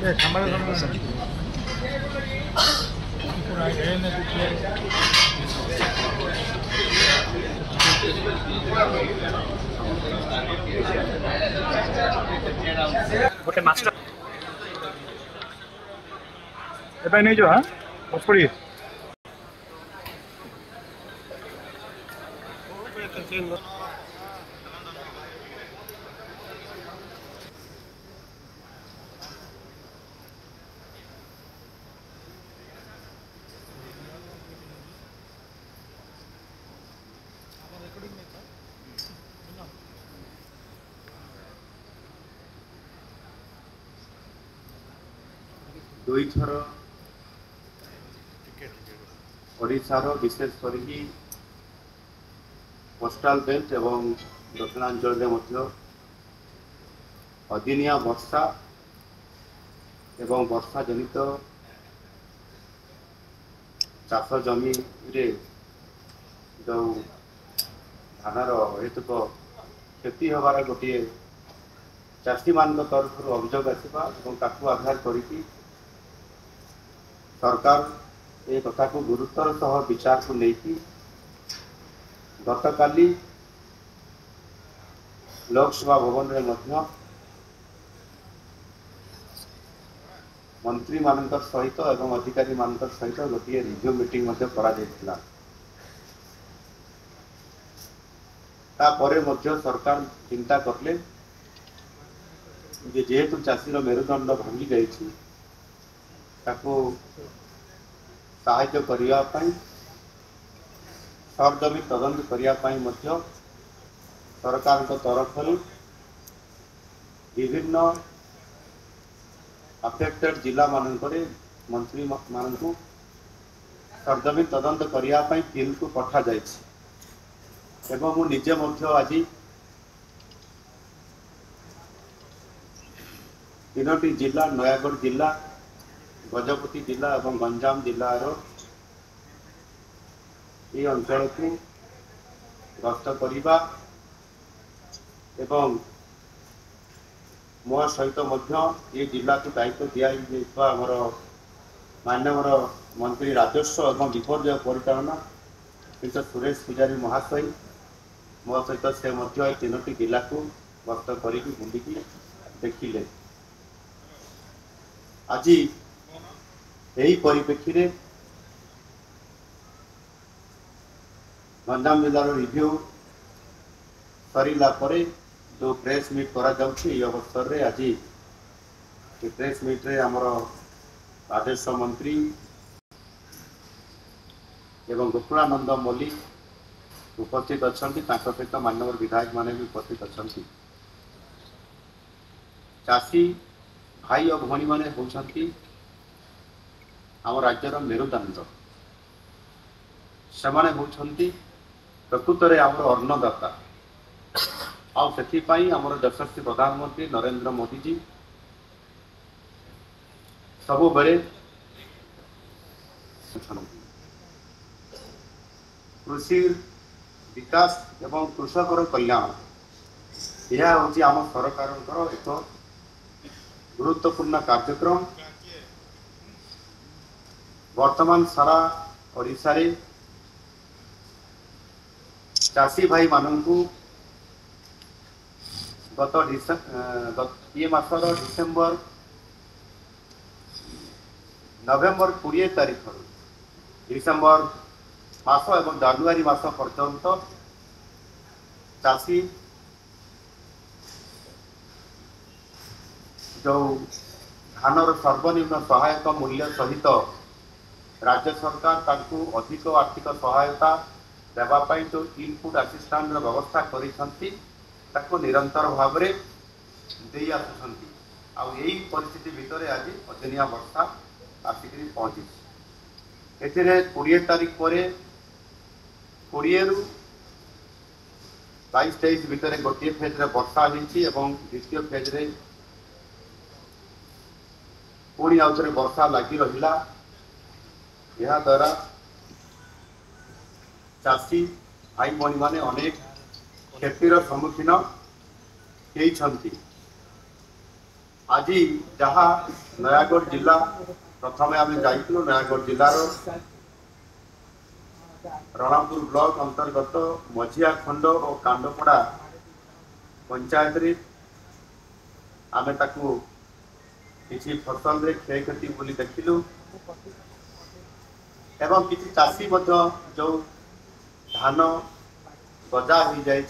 गोटे मास्टर एबे नहीं जो हां पड़ी दुई थर ओडिशार विशेष कर कोस्टाल बेल्ट एवं दक्षिणांचल अदिनिया वर्षा एवं वर्षा जनित चाष जमी रे जो धानर हेतुक क्षति हबार गोटे चाषी मान तरफ अभियोग आसवा आधार करके सरकार ए कथा को गुरुत्वर सह विचार को लेकिन गतकाली लोकसभा भवन में मंत्री मान सहित एवं अधिकारी मान सहित गोटे रिव्यू मीटिंग सरकार चिंता करले जेहेतु चाषीर मेरुदंड भांगी जाइए साहाय्य करने सरजमी तदंत करने सरकार तरफ विभिन्न अफेक्टेड जिला मानक मंत्री मान सरजमी तदंत करने टीम को पठा जाइए एवं मु निजे आज तीनोटी जिला नयागढ़ जिला गजपति जिला और गंजाम जिलार ये अंचल को गस्त करने एवं मो सहित ये जिला को दायित्व दिमर माननीय मंत्री राजस्व एवं विपर्य परिचालना मिस्टर सुरेश पुजारी महाशय मो सहित से तीनोटी जिला को गस्त कर बुलिकी देखिले। आज यही परिप्रेक्षी में गंजाम जिलार रिव्यू सरीला परे जो प्रेस मीट करा जाउछि अवसर रे आज प्रेस मीट रे हमर राजस्व मंत्री एवं गोकुलानंद मल्लिक उपस्थित अछंती सहित माननीय विधायक माने भी उपस्थित अछंती। चाषी भाई और भौणी माने होछंती आम राज्यर मेरुदंड से प्रकृत में आम अन्नदाता आमर यशस्वी प्रधानमंत्री नरेंद्र मोदी जी सब बेले कृषि विकास एवं कृषकर कल्याण यह हूँ आम सरकार एक गुरुत्वपूर्ण कार्यक्रम। वर्तमान सारा ओडिशा रे चाषी भाई मानू ये मासर डिसेम्बर नवेम्बर 20 तारीख डिसेम्बर मास एवं जानुआरी मास पर्यंत चाषी जो धानर सर्वनिम्न सहायक मूल्य सहित राज्य सरकार ताकू अधिक आर्थिक सहायता देवाई जो इनपुट असिस्टेंट व्यवस्था करिसंती ताकू निरंतर भाव में दे आसुछंती। यही परिस्थिति भितर आज अदिनिया वर्षा आसिक पहुंची एथिरे 20 तारीख पर 20 रु 22-23 भितर गोटे फेज रे वर्षा होती एवं द्वितीय फेज रे पुणी आउथरे वर्षा लगी रहिला। यह द्वारा चाषी भाई भाई माने अनेक क्षतिर सम्मुखीन होइछंती। आज जहाँ नयागढ़ जिला प्रथम आम जाइलु नयागढ़ जिलार रणपुर ब्लॉक अंतर्गत मझिया खंड और कांडपड़ा पंचायत रे आमे ताकू किसी फसल रे क्षय क्षति बोली देखिलु एवं किसी चाषी जो धान गजा हो जाए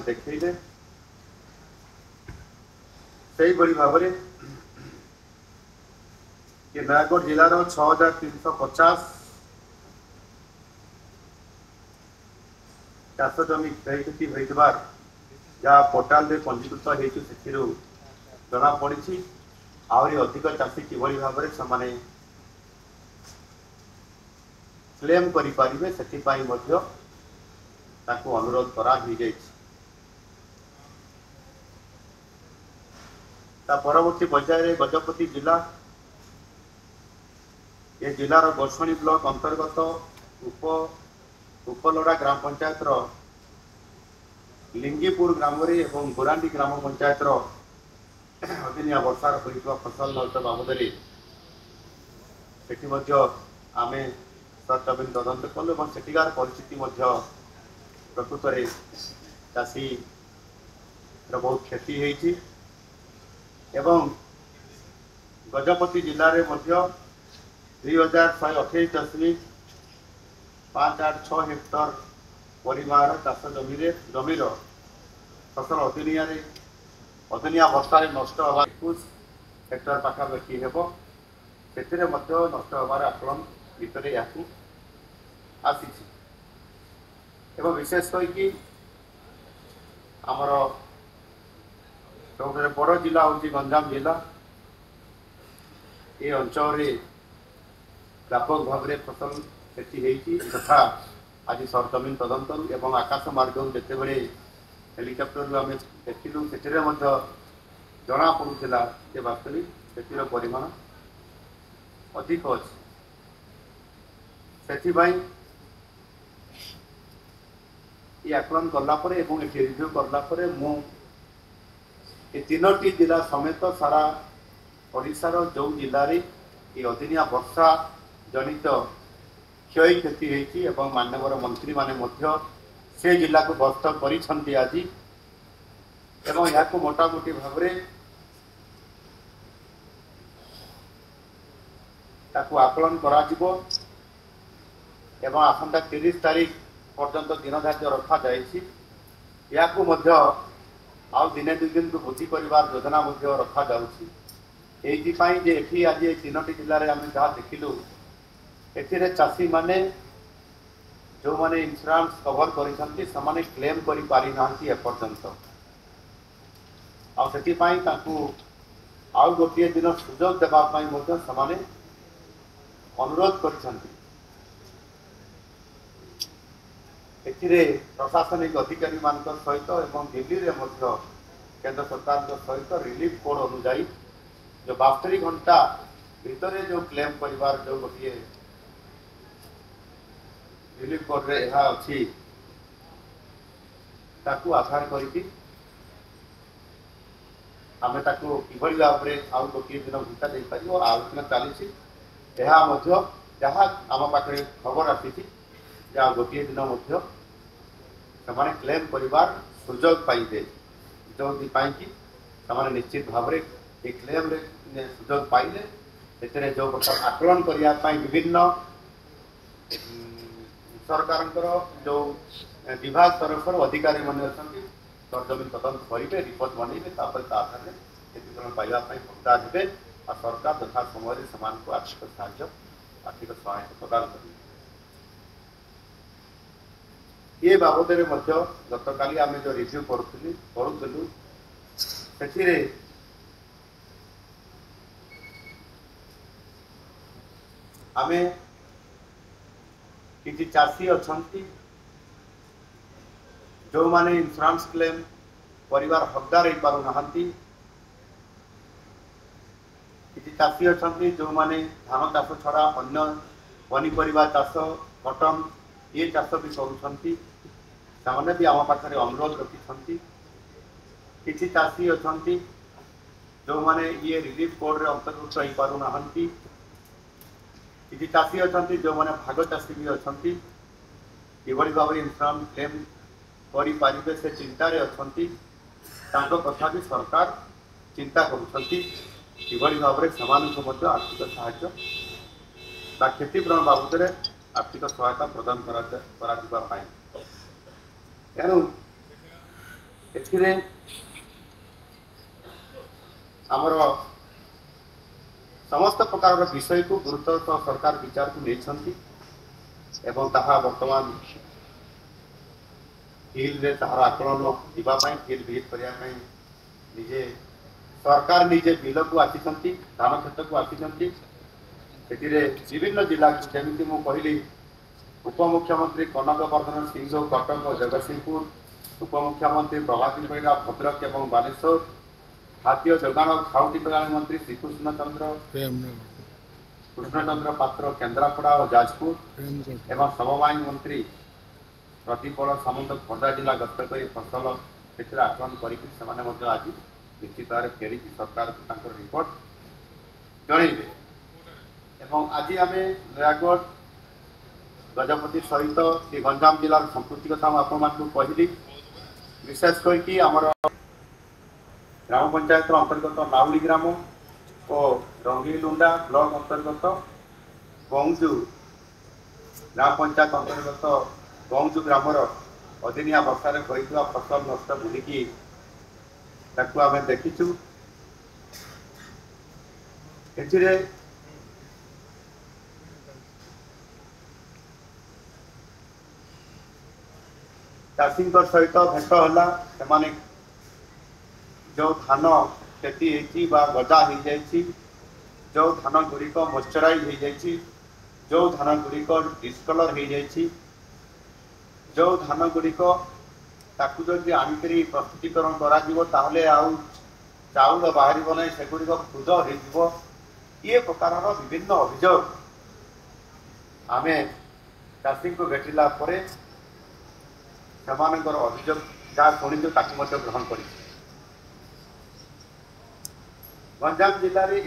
देखले से भाव में कि नयागढ़ जिलार 6350 चाष जमी क्षय क्षति होइतबार जहाँ पोर्टाल रे पंजीकृत हो जना पड़ी आहरी अधिक चाषी किभली भाव में से क्लेम करें से अनुरोध करा परवर्ती पर्याय गजपति जिला ये जिलार गोषणी ब्लॉक अंतर्गत उपलोड़ा ग्राम पंचायत लिंगीपुर ग्राम एवं गोरांडी ग्राम पंचायत अदिनिया वर्षार होता फसल नष्ट बाबद आम सर्च तदंत कलु और सेठिकार परिस्थिति प्रकृत में चाषी बहुत क्षति होती एवं गजपति जिले में 2128.586 हेक्टर परिमाण चाष जमीर फसल अदिनिया वर्षा नष्ट हवा 21 हेक्टर पाखापाखि हे से नष्ट हबार आकलन भितर आसी एवं विशेष करके आमर बड़ जिला हूँ गंजाम जिला ये अंचल व्यापक भाव में फसल क्षति होती तथा आज सरजमीन तदंत एवं आकाश मार्ग जिते बड़े हेलिकप्टर आम देखिलु से जना पड़ूला वास्तविक क्षतिर परिमाण अधिक अच्छे ये आकलन कलापर एवं रिव्यू कलापर मु ये 3टी जिला समेत सारा ओडिशार जो जिले में ये अदिनिया वर्षा जनित क्षय क्षति होती एवं माननीय मंत्री माने से जिला को गस्त कर आज एवं यहाँ मोटामोटी भाव में आकलन करा एवं आसंता 30 तारीख पर्यंत दिन धार्य रखा जाए आउ दिने 2 दिन को वृद्धि कर योजना रखा जाए आज 3टी जिले में आम जहाँ देखिलु ए चाषी माने जो माने इंश्योरेंस कवर कर क्लेम कर पारि ना एपर्यंत आउ गोटे दिन सुजोग देवाई अनुरोध कर प्रशासनिक अधिकारी मान सहित एवं दिल्ली में केंद्र सरकार सहित रिलीफ कोड अनुजाई जो 72 घंटा भितर जो क्लेम परिवार जो गोटे रिलीफ कोड रे यह अच्छी आधार करके आम किभली भाव में आउ गोटे दिन घंटा दे पार आलोचना चली जहाँ आम पाखे खबर आसी जहाँ गोटे दिन से क्लेम परिवार सुजोग पाइबे जो कि निश्चित भाव में ये क्लेम सुजोग पाइले से जो आकलन करने विभिन्न सरकार जो विभाग तरफ अधिकारी मैंने सरजमीन तदंत करेंगे रिपोर्ट बनइबे आधार में क्षतिपूरण पाइबापी भक्ता देवे और सरकार यथा समय आर्थिक सहायता प्रदान करेंगे ये बाबद गतकाली आम जो रिव्यू करूँ से आम किसी चाषी अच्छा जो माने इंश्योरेंस क्लेम परिवार हकदार हो पारना किसी चाषी अच्छा जो माने धान चाष छड़ा अन्य पनीपरिया चाष कटन ये चाष भी करुँच भी आम पाखे अनुरोध रखिंट किसी चाषी अच्छा जो माने ये रिलीफ कोड रे अंतर्भुक्त हो पारु नाहंती किसी चाषी अच्छा जो मैंने भाग चाषी भी अच्छा किभली भाव इंश्योरेंस क्लेम करें से चिंतार अच्छा कथा भी सरकार चिंता करी भाव से आर्थिक साहाय्य क्षतिपूरण बाबद आर्थिक सहायता प्रदान तेणु आमर समस्त प्रकार विषय को गुरुत्व तो सरकार विचार को नहीं बर्तमान फिल्ड रे तार आकलन जावाई फिल्ड विजिट करने निजे सरकार निजे बिल को आसी धान क्षेत्र को आसी विभिन्न जिला जमी मुझे कहली उपमुख्यमंत्री कनक वर्धन सिंह कटक जगतसिंहपुर उपमुख्यमंत्री प्रभाती परिड़ा भद्रक और बालेश्वर खाद्य जोगाण और खाउटी कल्याण मंत्री श्रीकृष्ण चंद्र पात्र केन्द्रापड़ा और जाजपुर एवं समवायन मंत्री प्रतिपल सामंत खंडा जिला गस्त कर फसल क्षेत्र आकलन कर आज निश्चित भाव फेरी सरकार को रिपोर्ट जनइबे आज आम नयागढ़ गजपति सहित श्री गंजाम जिलार संस्कृति कथा आपको कहली विशेष करके आमर ग्राम पंचायत अंतर्गत नाउली ग्राम और रंगीलुंडा ब्लॉक अंतर्गत गौंजु ग्राम पंचायत अंतर्गत गौंजु ग्रामर अदिनिया वर्षा होता फसल नष्ट बुलिकी आम देखीचु चाषी सहित भेट है जो धान क्षति गजा हो जाए जो धान गुड़िक मॉइस्चराइज हो जाए जो धान गुड़िक डिस्कलर हो जाए जो धान गुड़िक जब आनिक प्रस्तुतिकरण कर चाउल बाहर ना सेगुड़िक खुद हो ये प्रकार विभिन्न अभियोग आम चाषी को भेटिला अभियोग जहाँ शुणु ग्रहण कर गंजाम जिले